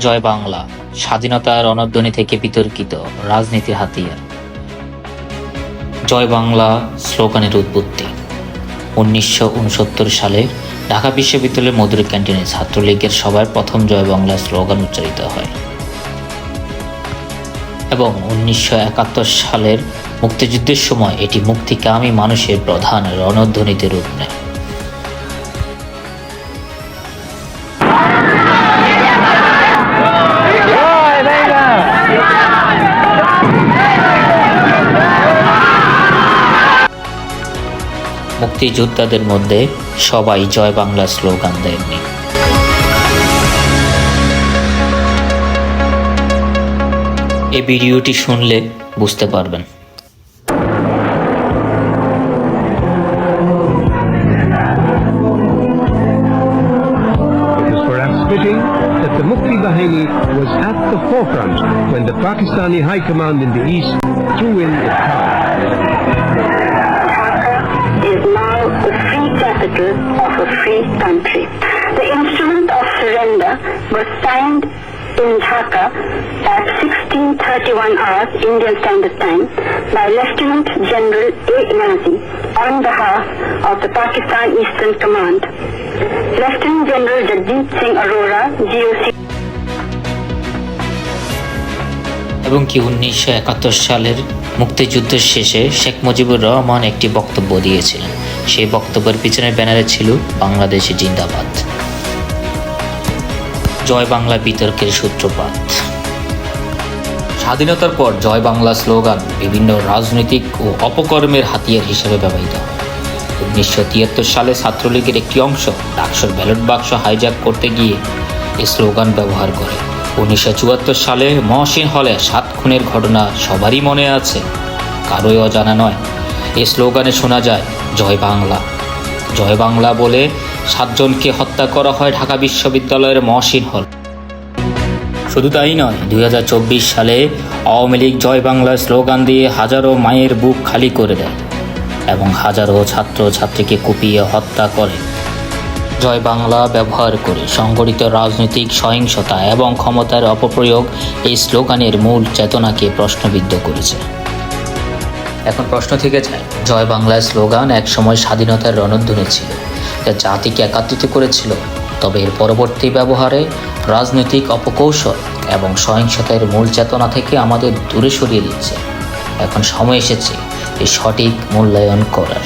জয় বাংলা স্বাধীনতার রণধ্বনি থেকে বিতর্কিত রাজনীতির হাতিয়ার। জয় বাংলা স্লোগানের উৎপত্তি 1969 সালে ঢাকা বিশ্ববিদ্যালয়ের মধুর ক্যান্টিনে ছাত্রলীগের সভায় প্রথম জয় বাংলা স্লোগান উচ্চারিত হয় এবং 1971 সালের মুক্তিযুদ্ধের সময় এটি মুক্তিকামী মানুষের প্রধান রণধ্বনিতে রূপ নেয়। মুক্তিযোদ্ধাদের মধ্যে সবাই জয় বাংলা স্লোগান দেননি। এই ভিডিওটি শুনলে বুঝতে পারবেন। That the Mukti Bahini was at the forefront when the Pakistani High Command in the East threw in the towel. Is now the free capital of a free country. The instrument of surrender was signed in Dhaka at 16:31 hours Indian Standard Time by Lieutenant General A. Nazi on behalf of the Pakistan Eastern Command. Lieutenant General Jagdeep Singh Arora, GOC. এবং কি 1971 সালের মুক্তিযুদ্ধের শেষে শেখ মুজিবুর রহমান একটি বক্তব্য দিয়েছিলেন। সেই বক্তব্যের পিছনের ব্যানারে ছিল বাংলাদেশ জিন্দাবাদ। জয় বাংলা বিতর্কের সূত্রপাত। স্বাধীনতার পর জয় বাংলা স্লোগান বিভিন্ন রাজনৈতিক ও অপকর্মের হাতিয়ার হিসেবে ব্যবহৃত হয়। 1973 সালে ছাত্রলীগের একটি অংশ ডাকসুর ব্যালট বাক্স হাইজ্যাক করতে গিয়ে এই স্লোগান ব্যবহার করে। 1974 সালে মহসিন হলে 7 খুনের ঘটনা সবারই মনে আছে, কারোই অজানা নয়। এই স্লোগানে শোনা যায় জয় বাংলা। জয় বাংলা বলে 7 জনকে হত্যা করা হয় ঢাকা বিশ্ববিদ্যালয়ের মহসিন হল। শুধু তাই নয়, 2024 সালে আওয়ামী লীগ জয় বাংলা স্লোগান দিয়ে হাজারো মায়ের বুক খালি করে দেয় এবং হাজারো ছাত্র ছাত্রীকে কুপিয়ে হত্যা করে। জয় বাংলা ব্যবহার করে সংগঠিত রাজনৈতিক সহিংসতা এবং ক্ষমতার অপপ্রয়োগ এই স্লোগানের মূল চেতনাকে প্রশ্নবিদ্ধ করেছে। এখন প্রশ্ন থেকে যায়, জয় বাংলা স্লোগান একসময় স্বাধীনতার রণধ্বনি ছিল, যা জাতিকে একত্রিত করেছিল। তবে এর পরবর্তী ব্যবহারে রাজনৈতিক অপকৌশল এবং সহিংসতার মূল চেতনা থেকে আমাদের দূরে সরিয়ে দিচ্ছে। এখন সময় এসেছে এই সঠিক মূল্যায়ন করার।